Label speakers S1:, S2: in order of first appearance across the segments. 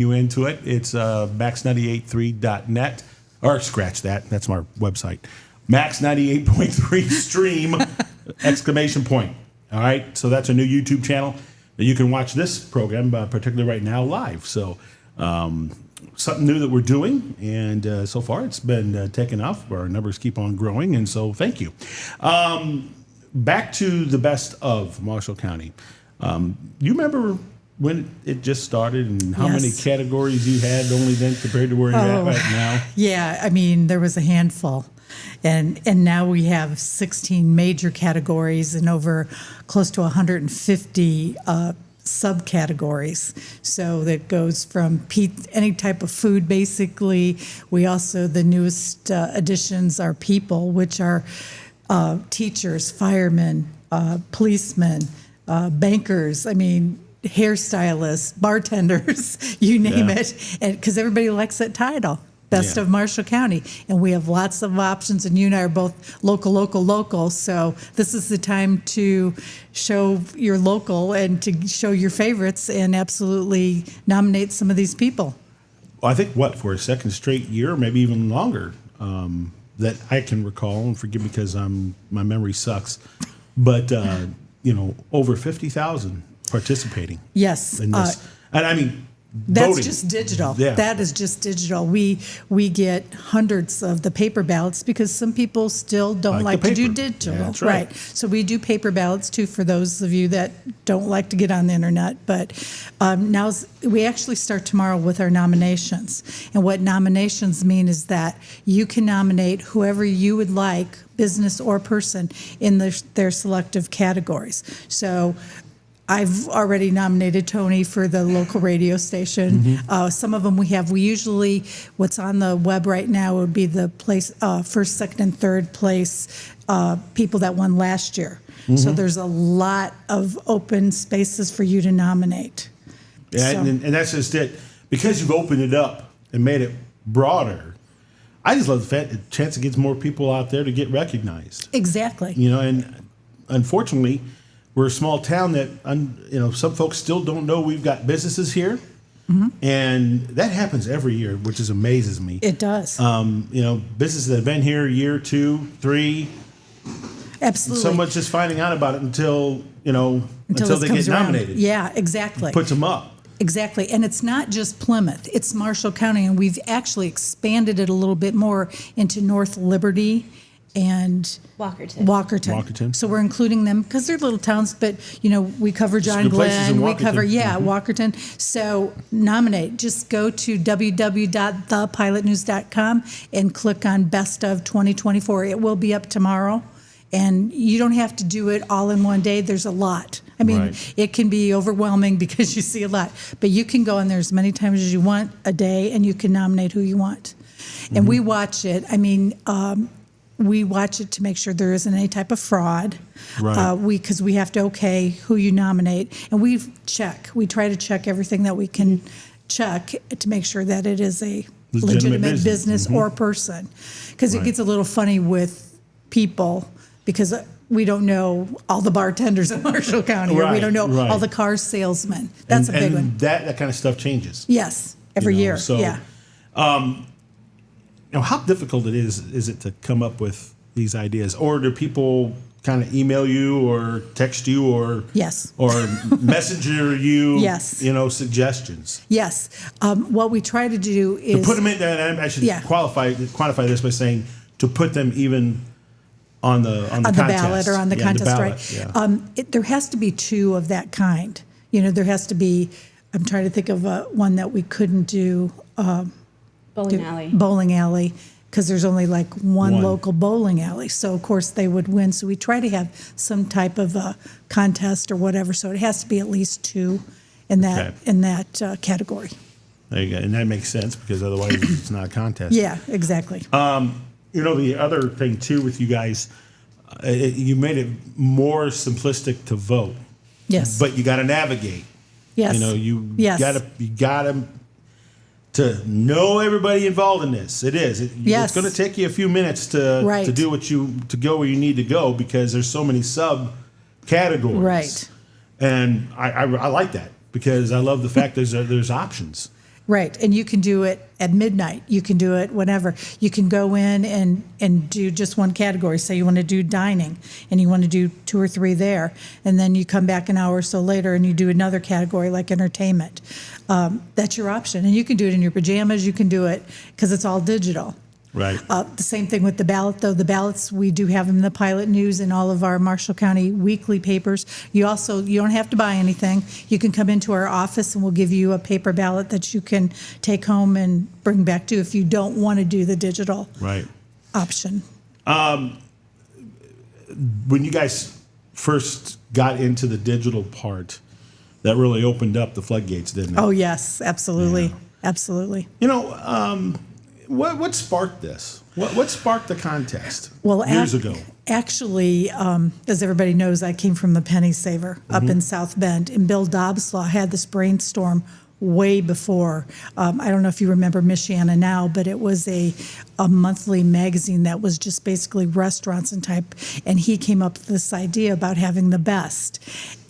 S1: you into it. It's max983.net, or scratch that. That's my website. Max 98.3 stream, exclamation point. All right. So that's a new YouTube channel that you can watch this program, particularly right now, live. So something new that we're doing. And so far it's been taken off. Our numbers keep on growing. And so thank you. Back to the best of Marshall County. You remember when it just started and how many categories you had only then compared to where you're at right now?
S2: Yeah, I mean, there was a handful. And now we have 16 major categories and over close to 150 subcategories. So that goes from any type of food, basically. We also, the newest additions are people, which are teachers, firemen, policemen, bankers, I mean, hairstylists, bartenders, you name it, and because everybody likes that title, Best of Marshall County. And we have lots of options, and you and I are both local, so this is the time to show your local and to show your favorites and absolutely nominate some of these people.
S1: Well, I think, for a second straight year, maybe even longer, that I can recall, and forgive me because my memory sucks, but over 50,000 participating.
S2: Yes.
S1: In this. And I mean,
S2: that's
S1: voting.
S2: just digital.
S1: Yeah.
S2: That is just digital. We get hundreds of the paper ballots because some people still don't like to do digital.
S1: Yeah, that's right.
S2: So we do paper ballots too for those of you that don't like to get on the internet. But now we actually start tomorrow with our nominations. And what nominations mean is that you can nominate whoever you would like, business or person, in their selective categories. So I've already nominated Tony for the local radio station. Some of them we usually, what's on the web right now would be the place, first, second, and third place people that won last year. So there's a lot of open spaces for you to nominate.
S1: Yeah,
S2: So-
S1: and that's just it. Because you've opened it up and made it broader, I just love the fact that chance it gets more people out there to get recognized.
S2: Exactly.
S1: And unfortunately, we're a small town that, some folks still don't know we've got businesses here. And that happens every year, which amazes me.
S2: It does.
S1: Businesses that have been here a year, 2, 3.
S2: Absolutely.
S1: Someone's just finding out about it until they get nominated.
S2: Yeah, exactly.
S1: Puts them up.
S2: Exactly. And it's not just Plymouth, it's Marshall County. And we've actually expanded it a little bit more into North Liberty and Walkerton. So we're including them because they're little towns, but we cover John
S1: good places in
S2: Glenn, we cover
S1: Walkerton.
S2: Walkerton. So nominate. Just go to www.thepilotnews.com and click on Best of 2024. It will be up tomorrow, and you don't have to do it all in one day. There's a lot. I mean,
S1: Right.
S2: It can be overwhelming because you see a lot, but you can go in there as many times as you want a day, and you can nominate who you want. And we watch it. I mean. We watch it to make sure there isn't any type of fraud.
S1: Right.
S2: Because we have to who you nominate, and we try to check everything that we can check to make sure that it is a legitimate business or person. Because it gets a little funny with people because we don't know all the bartenders in Marshall County, or we don't know all the car salesmen. That's a big one.
S1: That kind of stuff changes.
S2: Yes, every year.
S1: So,
S2: yeah.
S1: How difficult is it to come up with these ideas, or do people kind of email you or text you or
S2: Yes.
S1: or messenger you
S2: Yes.
S1: suggestions?
S2: Yes. What we try to do is
S1: To put them in, and I should quantify this by saying to put them even on the
S2: ballot or on the contest,
S1: ballot,
S2: right?
S1: Yeah.
S2: There has to be 2 of that kind. There has to be. I'm trying to think of one that we couldn't do. Bowling alley, because there's only like one local bowling alley. So of course they would win. So we try to have some type of a contest or whatever. So it has to be at least 2 in that category.
S1: There you go, and that makes sense because otherwise it's not a contest.
S2: Yeah, exactly.
S1: The other thing too with you guys, you made it more simplistic to vote.
S2: Yes.
S1: But you got to navigate.
S2: Yes.
S1: You
S2: Yes.
S1: got to know everybody involved in this. It's
S2: Yes.
S1: going to take you a few minutes to do to go where you need to go because there's so many subcategories.
S2: Right.
S1: And I like that because I love the fact there's options.
S2: Right, and you can do it at midnight. You can do it whenever. You can go in and do just one category. Say you want to do dining, and you want to do 2 or 3 there, and then you come back an hour or so later and you do another category like entertainment. That's your option, and you can do it in your pajamas. You can do it because it's all digital.
S1: Right.
S2: The same thing with the ballot, though. The ballots, we do have them in the Pilot News and all of our Marshall County weekly papers. You don't have to buy anything. You can come into our office and we'll give you a paper ballot that you can take home and bring back to if you don't want to do the digital
S1: Right.
S2: option.
S1: When you guys first got into the digital part, that really opened up the floodgates, didn't it?
S2: Oh, yes, absolutely.
S1: Yeah.
S2: Absolutely.
S1: You know, what sparked this? What sparked the contest
S2: Well,
S1: years ago?
S2: Actually, as everybody knows, I came from the Penny Saver up
S1: Mm-hmm.
S2: in South Bend, and Bill Dobslaw had this brainstorm way before. I don't know if you remember Michiana Now, but it was a monthly magazine that was just basically restaurants and type, and he came up with this idea about having the best,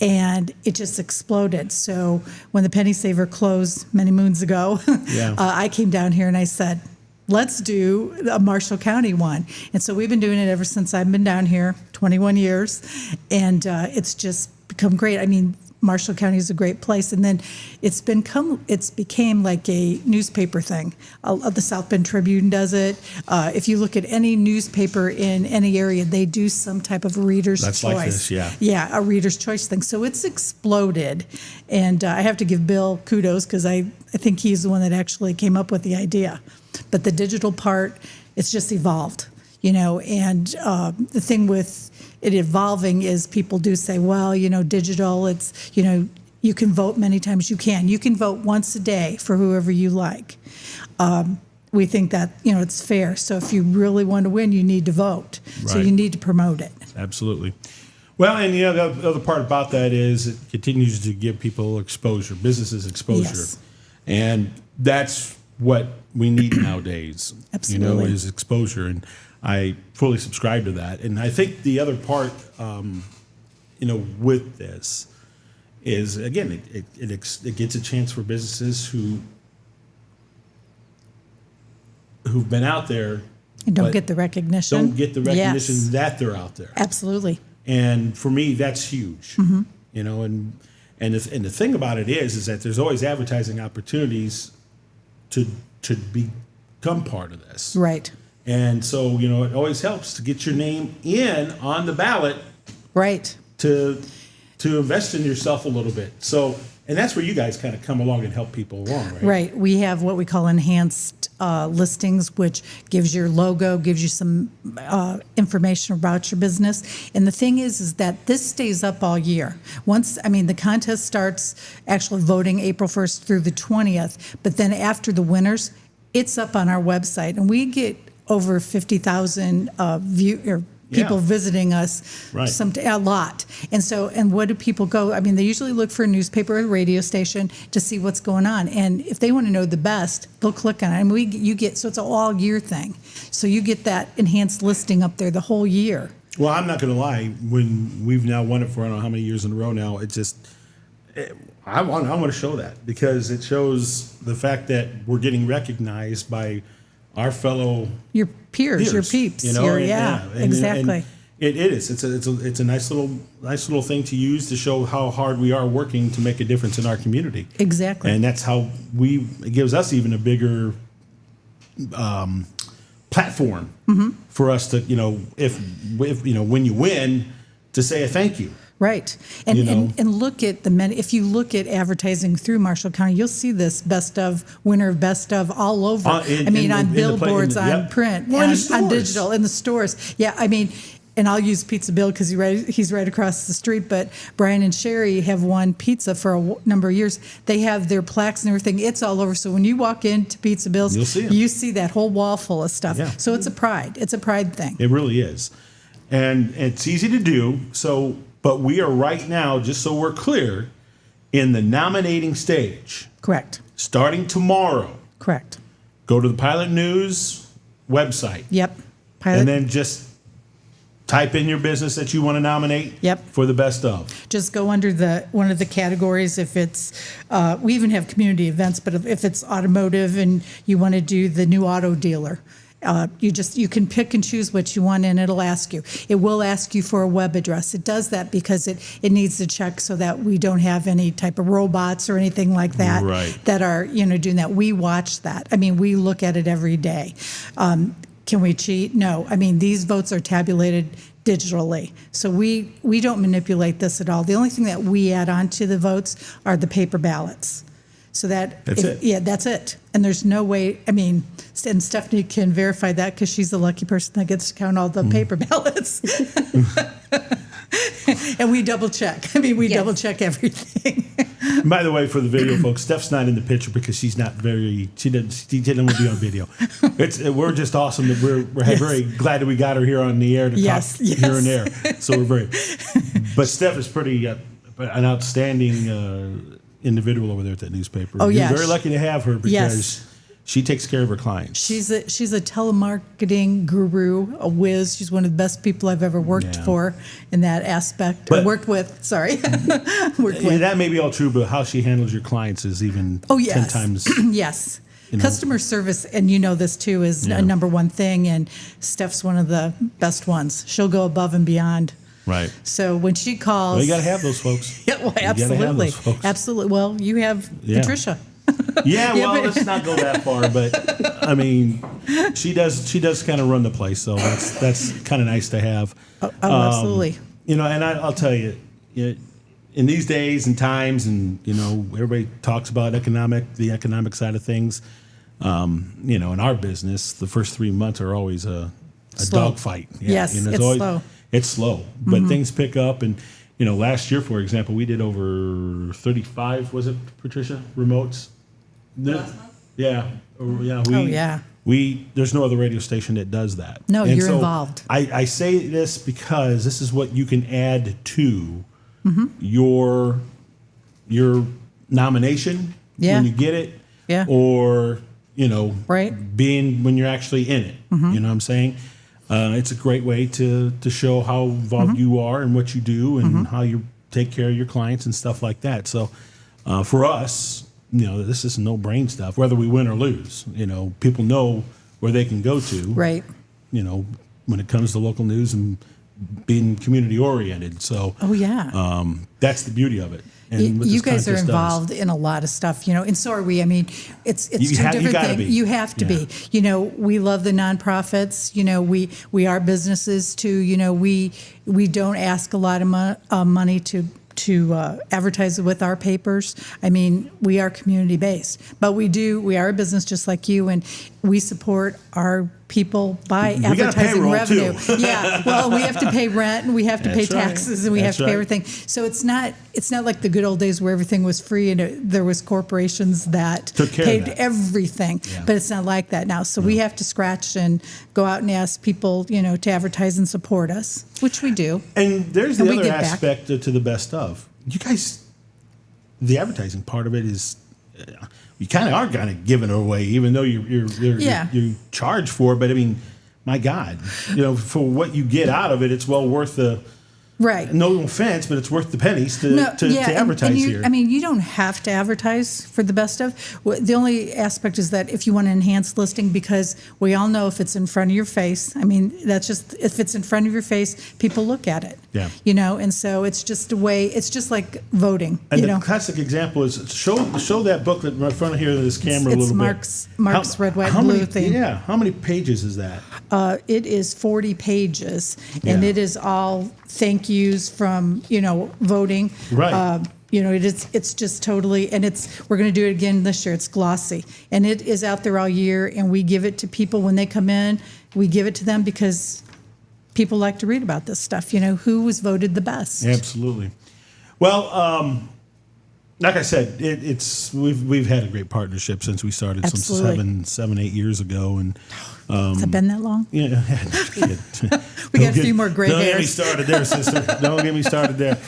S2: and it just exploded. So when the Penny Saver closed many moons ago,
S1: Yeah.
S2: I came down here and I said, let's do a Marshall County one. And so we've been doing it ever since I've been down here, 21 years, and it's just become great. I mean, Marshall County is a great place, and then it's became like a newspaper thing. The South Bend Tribune does it. If you look at any newspaper in any area, they do some type of reader's
S1: That's
S2: choice.
S1: like this, yeah.
S2: Yeah, a reader's choice thing. So it's exploded, and I have to give Bill kudos because I think he's the one that actually came up with the idea. But the digital part, it's just evolved, and the thing with it evolving is people do say, well, digital, it's, you can vote many times. You can vote once a day for whoever you like. We think that, it's fair. So if you really want to win, you need to vote. So
S1: Right.
S2: you need to promote it.
S1: Absolutely. Well, and the other part about that is it continues to give people exposure, businesses exposure.
S2: Yes.
S1: And that's what we need nowadays.
S2: Absolutely.
S1: Is exposure. And I fully subscribe to that. And I think the other part, with this is, again, it gets a chance for businesses who've been out there
S2: And don't
S1: but
S2: get the recognition.
S1: don't get the recognition
S2: Yes,
S1: that they're out there.
S2: absolutely.
S1: And for me, that's huge.
S2: Mm-hmm.
S1: And the thing about it is that there's always advertising opportunities to become part of this.
S2: Right,
S1: And so, it always helps to get your name in on the ballot
S2: right.
S1: to invest in yourself a little bit. So, and that's where you guys kind of come along and help people along, right?
S2: Right. We have what we call enhanced listings, which gives your logo, gives you some information about your business. And the thing is that this stays up all year. The contest starts actually voting April 1st through the 20th, but then after the winners, it's up on our website, and we get over 50,000 people
S1: Yeah.
S2: visiting us,
S1: Right.
S2: a lot. And what do people go? They usually look for a newspaper or radio station to see what's going on. And if they want to know the best, they'll click on it. And so it's an all year thing. So you get that enhanced listing up there the whole year.
S1: Well, I'm not going to lie. When we've now won it for I don't know how many years in a row now, I want to show that because it shows the fact that we're getting recognized by our fellow
S2: Your peers, your peeps. Exactly.
S1: And it is. It's a nice little thing to use to show how hard we are working to make a difference in our community.
S2: Exactly.
S1: And that's how it gives us even a bigger platform for us to, if when you win, to say a thank you.
S2: Right. And,
S1: You know.
S2: and look at if you look at advertising through Marshall County, you'll see this best of, winner of best of all over.
S1: In
S2: on
S1: the
S2: billboards, on
S1: yep.
S2: print,
S1: Well, in the
S2: on
S1: stores.
S2: digital, in the stores. Yeah, and I'll use Pizza Bill because he's right across the street, but Brian and Sherry have won pizza for a number of years. They have their plaques and everything. It's all over. So when you walk into Pizza Bill's,
S1: You'll see 'em.
S2: you see that whole wall full of stuff.
S1: Yeah.
S2: So it's a pride. It's a pride thing.
S1: It really is. And it's easy to do. But we are right now, just so we're clear, in the nominating stage.
S2: Correct.
S1: Starting tomorrow,
S2: Correct.
S1: go to the Pilot News website
S2: Yep. Pilot.
S1: and then just type in your business that you want to nominate.
S2: Yep.
S1: For the best of.
S2: Just go under one of the categories. If it's, we even have community events, but if it's automotive and you want to do the new auto dealer, you can pick and choose what you want, and it'll ask you. It will ask you for a web address. It does that because it needs to check so that we don't have any type of robots or anything like that
S1: Right.
S2: that are doing that. We watch that. I mean, we look at it every day. Can we cheat? No. I mean, these votes are tabulated digitally. So we don't manipulate this at all. The only thing that we add on to the votes are the paper ballots. So
S1: That's it.
S2: Yeah, that's it. And there's no way, I mean, and Stephanie can verify that because she's the lucky person that gets to count all the paper ballots. And we double check. I mean, we
S3: Yes.
S2: double check everything.
S1: By the way, for the video folks, Steph's not in the picture because she didn't want to be on video. We're just awesome that we're very glad that we got her here on the air to
S2: Yes,
S1: talk
S2: yes.
S1: here and there. So but Steph is pretty an outstanding individual over there at that newspaper.
S2: Oh, yeah.
S1: You're very lucky to have her because
S2: Yes.
S1: she takes care of her clients.
S2: She's a telemarketing guru, a whiz. She's one of the best people I've ever worked
S1: Yeah.
S2: for in that aspect.
S1: But-
S2: Or worked with, sorry. Worked
S1: Yeah,
S2: with.
S1: that may be all true, but how she handles your clients is even
S2: Oh,
S1: 10
S2: yes.
S1: times.
S2: Yes.
S1: know.
S2: Customer service, and you know this too, is
S1: Yeah.
S2: a number one thing, and Steph's one of the best ones. She'll go above and beyond.
S1: Right.
S2: So when she calls.
S1: Well, you got to have those folks.
S2: Yeah, well,
S1: You gotta have
S2: absolutely.
S1: those folks.
S2: Absolutely. Well, you have
S1: Yeah.
S2: Patricia.
S1: Yeah,
S2: Yeah,
S1: well,
S2: but-
S1: let's not go that far, but I mean, she does kind of run the place, so that's kind of nice to have.
S2: Oh, absolutely.
S1: And I'll tell you, in these days and times, and everybody talks about the economic side of things. In our business, the first 3 months are always a
S2: Slow.
S1: dogfight.
S2: Yes, it's slow.
S1: It's slow, but things pick up, and last year, for example, we did over 35. Was it, Patricia, remotes? Yeah. Yeah.
S2: Oh, yeah.
S1: There's no other radio station that does that.
S2: No,
S1: And
S2: you're
S1: so
S2: involved.
S1: I say this because this is what you can add to your nomination
S2: Yeah.
S1: when you get it.
S2: Yeah.
S1: Or,
S2: Right.
S1: being when you're actually in it. You know what I'm saying? It's a great way to show how involved you are and what you do and how you take care of your clients and stuff like that. So for us, this is no brain stuff, whether we win or lose. People know where they can go to.
S2: Right.
S1: When it comes to local news and being community oriented. So
S2: Oh, yeah.
S1: that's the beauty of it. And what
S2: You
S1: this
S2: guys are
S1: contest does.
S2: involved in a lot of stuff, and so are we. I mean, it's
S1: You
S2: two different
S1: gotta
S2: things.
S1: be.
S2: You have to
S1: Yeah.
S2: be. We love the nonprofits. We are businesses too. We don't ask a lot of money to advertise with our papers. I mean, we are community based, but we are a business just like you, and we support our people by
S1: got a
S2: advertising
S1: payroll,
S2: revenue.
S1: too.
S2: Yeah, well, we have to pay rent, and we have to pay
S1: That's right.
S2: taxes, and we
S1: That's
S2: have to pay
S1: right.
S2: everything. So it's not like the good old days where everything was free and there was corporations that
S1: Took care of
S2: paid
S1: that.
S2: everything.
S1: Yeah.
S2: But it's not like that now. So we have to scratch and go out and ask people, to advertise and support us, which we do.
S1: And there's the
S2: And we
S1: other
S2: give back.
S1: aspect to the best of. You guys, the advertising part of it is, you kind of giving it away, even though you charge for it. But I mean, my God, for what you get out of it, it's well worth the.
S2: Right.
S1: No offense, but it's worth the pennies to advertise here.
S2: I mean, you don't have to advertise for the best of. The only aspect is that if you want to enhance listing, because we all know if it's in front of your face, I mean, that's just, if it's in front of your face, people look at it.
S1: Yeah.
S2: And so it's just a way, it's just like voting,
S1: And the classic example is show that booklet right in front of here of this camera a
S2: It's
S1: little
S2: Mark's
S1: bit.
S2: red, white,
S1: how
S2: blue
S1: many,
S2: theme.
S1: Yeah, how many pages is that?
S2: It is 40 pages, and
S1: Yeah.
S2: it is all thank yous from, voting.
S1: Right.
S2: It's just totally, and we're going to do it again this year. It's glossy, and it is out there all year, and we give it to people when they come in. We give it to them because people like to read about this stuff. Who was voted the best.
S1: Absolutely. Well, like I said, we've had a great partnership since we started
S2: Absolutely.
S1: some 8 years ago, and
S2: Has it been that long?
S1: yeah,
S2: We got a few more gray
S1: Don't get me
S2: hairs.
S1: started there, sister. Don't get me started there.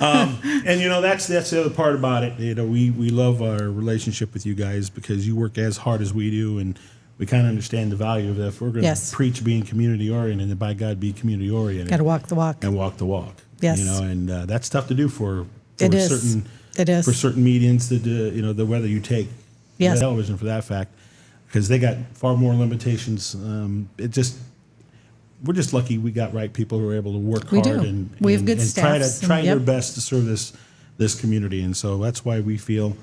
S1: And that's the other part about it. We love our relationship with you guys because you work as hard as we do, and we kind of understand the value of that. If we're going to
S2: Yes.
S1: preach being community oriented, and by God be community oriented,
S2: Got to walk the walk.
S1: and walk the walk.
S2: Yes.
S1: And that's tough to do for
S2: It is.
S1: certain
S2: It is.
S1: for certain mediums that the whether you take
S2: Yes.
S1: television for that fact, because they got far more limitations. We're just lucky we got right people who are able to work
S2: We
S1: hard
S2: do.
S1: and
S2: We have good
S1: and try
S2: staffs,
S1: try
S2: and-
S1: their
S2: yep.
S1: best to serve this community, and so that's why we feel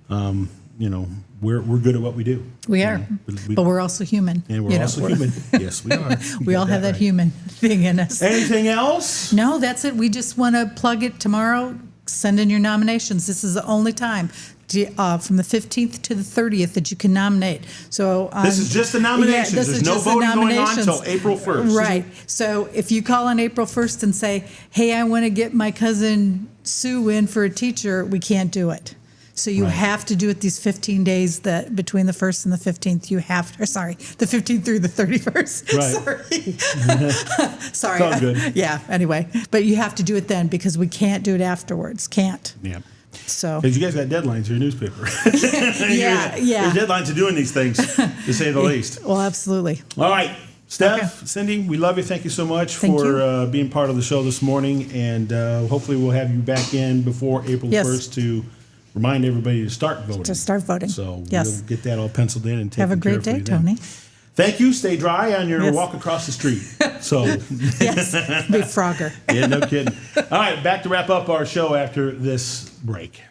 S1: we're good at what we do.
S2: We are, but we're also human.
S1: and we're also human. Yes, we are.
S2: We all have that
S1: right.
S2: human thing in us.
S1: Anything else?
S2: No, that's it. We just want to plug it tomorrow. Send in your nominations. This is the only time from the 15th to the 30th that you can nominate. So
S1: This is just the nominations.
S2: this
S1: There's
S2: is
S1: no
S2: just the
S1: voting going on
S2: nominations.
S1: until April 1st.
S2: Right. So if you call on April 1st and say, "Hey, I want to get my cousin Sue in for a teacher," we can't do it. So you
S1: Right.
S2: have to do it these 15 days that between the 1st and the 15th. You have, or sorry, the 15th through the 31st.
S1: Right.
S2: Sorry. Sorry.
S1: It's all good.
S2: Yeah. Anyway, but you have to do it then because we can't do it afterwards. Can't.
S1: Yeah.
S2: So.
S1: Because you guys got deadlines for your newspaper.
S2: Yeah. Yeah.
S1: There's deadlines to doing these things, to say the least.
S2: Well, absolutely.
S1: All right. Steph,
S2: Okay.
S1: Cindy, we love you. Thank you so much
S2: Thank
S1: for being part of the show this morning. And hopefully we'll have you back in before April
S2: Yes.
S1: 1st to remind everybody to start voting.
S2: To start voting.
S1: So
S2: Yes.
S1: we'll get that all penciled in and
S2: Have a
S1: taken care
S2: great
S1: of for
S2: day,
S1: you then.
S2: Tony.
S1: Thank you. Stay dry on your
S2: Yes.
S1: walk across the street. So,
S2: Yes. Be Frogger.
S1: yeah, no kidding. All right, back to wrap up our show after this break.